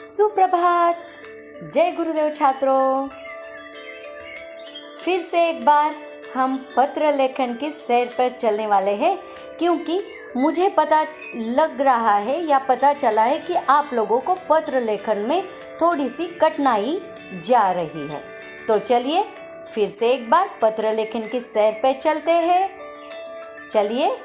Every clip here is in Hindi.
सुप्रभात। जय गुरुदेव छात्रों। फिर से एक बार हम पत्र लेखन की सैर पर चलने वाले हैं, क्योंकि मुझे पता लग रहा है या पता चला है कि आप लोगों को पत्र लेखन में थोड़ी सी कठिनाई जा रही है। तो चलिए फिर से एक बार पत्र लेखन की सैर पर चलते हैं। चलिए,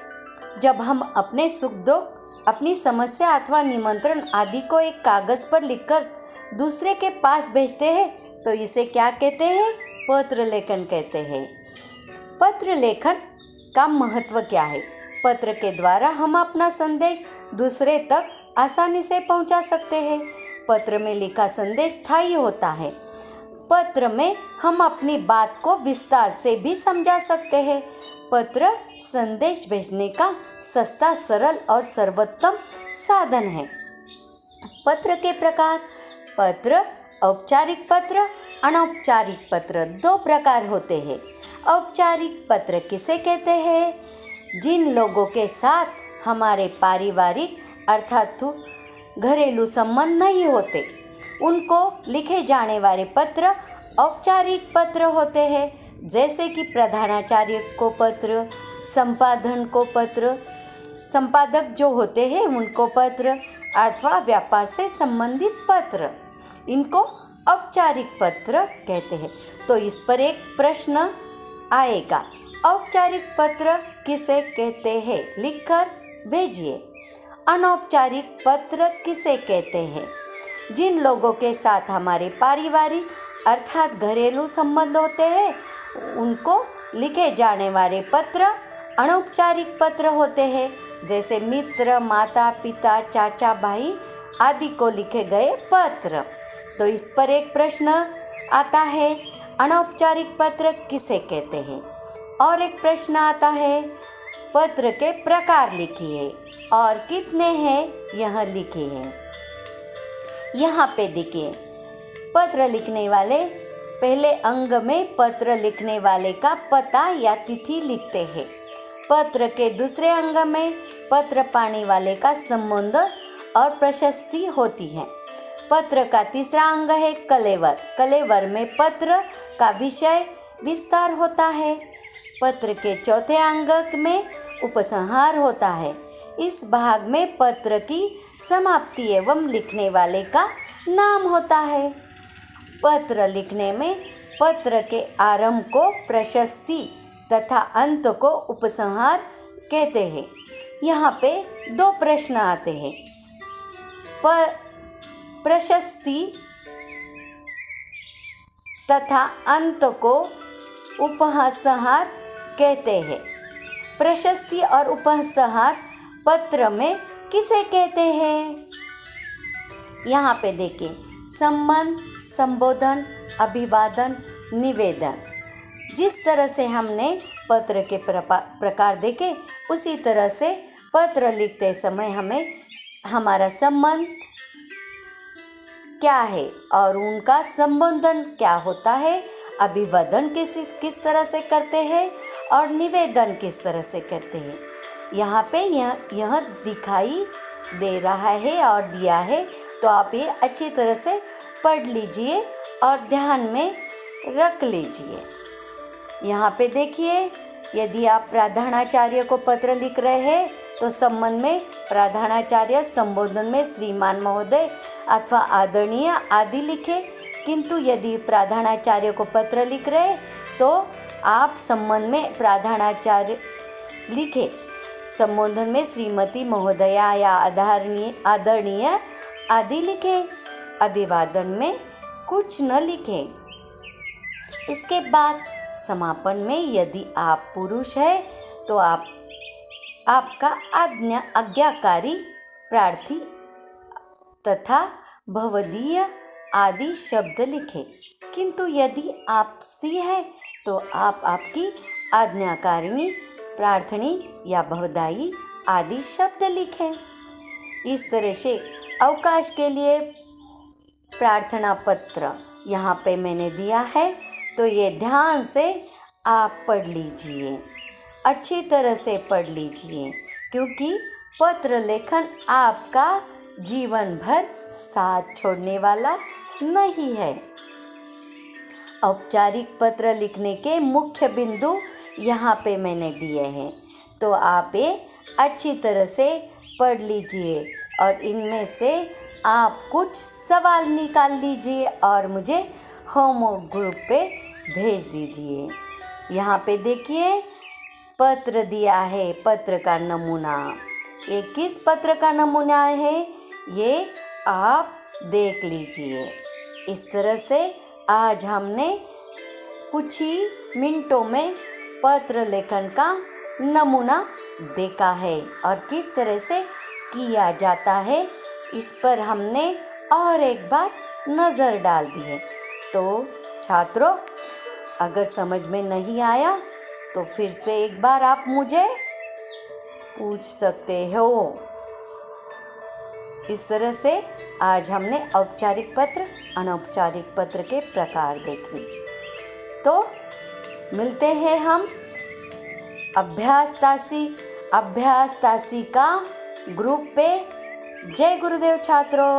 जब हम अपने सुख दुख, अपनी समस्या अथवा निमंत्रण आदि को एक कागज पर लिखकर दूसरे के पास भेजते हैं तो इसे क्या कहते हैं? पत्र लेखन कहते हैं। पत्र लेखन का महत्व क्या है? पत्र के द्वारा हम अपना संदेश दूसरे तक आसानी से पहुंचा सकते हैं। पत्र में लिखा संदेश स्थायी होता है। पत्र में हम अपनी बात को विस्तार से भी समझा सकते हैं। पत्र संदेश भेजने का सस्ता, सरल और सर्वोत्तम साधन है। पत्र के प्रकार: पत्र, औपचारिक पत्र, अनौपचारिक पत्र, दो प्रकार होते हैं। औपचारिक पत्र किसे कहते हैं? जिन लोगों के साथ हमारे पारिवारिक अर्थात घरेलू संबंध नहीं होते, उनको लिखे जाने वाले पत्र औपचारिक पत्र होते हैं। जैसे कि प्रधानाचार्य को पत्र, संपादक जो होते हैं उनको पत्र, अथवा व्यापार से संबंधित पत्र, इनको औपचारिक पत्र कहते हैं। तो इस पर एक प्रश्न आएगा, औपचारिक पत्र किसे कहते हैं? लिखकर भेजिए। अनौपचारिक पत्र किसे कहते हैं? जिन लोगों के साथ हमारे पारिवारिक अर्थात घरेलू संबंध होते हैं, उनको लिखे जाने वाले पत्र अनौपचारिक पत्र होते हैं। जैसे मित्र, माता पिता, चाचा, भाई आदि को लिखे गए पत्र। तो इस पर एक प्रश्न आता है, अनौपचारिक पत्र किसे कहते हैं? और एक प्रश्न आता है, पत्र के प्रकार लिखिए और कितने हैं यह लिखिए। यहाँ पे देखिए, पत्र लिखने वाले पहले अंग में पत्र लिखने वाले का पता या तिथि लिखते हैं। पत्र के दूसरे अंग में पत्र पाने वाले का संबंध और प्रशस्ति होती है। पत्र का तीसरा अंग है कलेवर। कलेवर में पत्र का विषय विस्तार होता है। पत्र के चौथे अंग में उपसंहार होता है। इस भाग में पत्र की समाप्ति एवं लिखने वाले का नाम होता है। पत्र लिखने में पत्र के आरंभ को प्रशस्ति तथा अंत को उपसंहार कहते हैं। यहाँ पे दो प्रश्न आते हैं। प्रशस्ति तथा अंत को उपसंहार कहते हैं। प्रशस्ति और उपसंहार पत्र में किसे कहते हैं? यहाँ पे देखिए, संबंध, संबोधन, अभिवादन, निवेदन। जिस तरह से हमने पत्र के प्रकार देखे, उसी तरह से पत्र लिखते समय हमें हमारा संबंध क्या है और उनका संबोधन क्या होता है, अभिवादन किस तरह से करते हैं और निवेदन किस तरह से करते हैं, यहाँ पे यह दिखाई दे रहा है और दिया है। तो आप ये अच्छी तरह से पढ़ लीजिए और ध्यान में रख लीजिए। यहाँ पे देखिए, यदि आप प्रधानाचार्य को पत्र लिख रहे हैं तो संबंध में प्रधानाचार्य, संबोधन में श्रीमान महोदय अथवा आदरणीय आदि लिखे। किंतु यदि प्रधानाचार्य को पत्र लिख रहे तो आप संबंध में प्रधानाचार्य लिखे, संबोधन में श्रीमती, महोदया या आदरणीय आदि लिखे, अभिवादन में कुछ न लिखे। इसके बाद समापन में यदि आप पुरुष है तो आपका आज्ञाकारी, प्रार्थी तथा भवदीय आदि शब्द लिखे। किंतु यदि आप स्त्री है तो आप आपकी आज्ञाकारिणी, प्रार्थनी या भवदायी आदि शब्द लिखें। इस तरह से अवकाश के लिए प्रार्थना पत्र यहाँ पे मैंने दिया है, तो ये ध्यान से आप पढ़ लीजिए, अच्छी तरह से पढ़ लीजिए, क्योंकि पत्र लेखन आपका जीवन भर साथ छोड़ने वाला नहीं है। औपचारिक पत्र लिखने के मुख्य बिंदु यहाँ पे मैंने दिए हैं, तो आप ये अच्छी तरह से पढ़ लीजिए और इनमें से आप कुछ सवाल निकाल लीजिए और मुझे होमवर्क ग्रुप पे भेज दीजिए। यहाँ पे देखिए पत्र दिया है, पत्र का नमूना। ये किस पत्र का नमूना है ये आप देख लीजिए। इस तरह से आज हमने कुछ ही मिनटों में पत्र लेखन का नमूना देखा है और किस तरह से किया जाता है इस पर हमने और एक बार नज़र डाल दी है। तो छात्रों, अगर समझ में नहीं आया तो फिर से एक बार आप मुझे पूछ सकते हो। इस तरह से आज हमने औपचारिक पत्र, अनौपचारिक पत्र के प्रकार देखे। तो मिलते हैं हम अभ्यास तासी का ग्रुप पे। जय गुरुदेव छात्रों।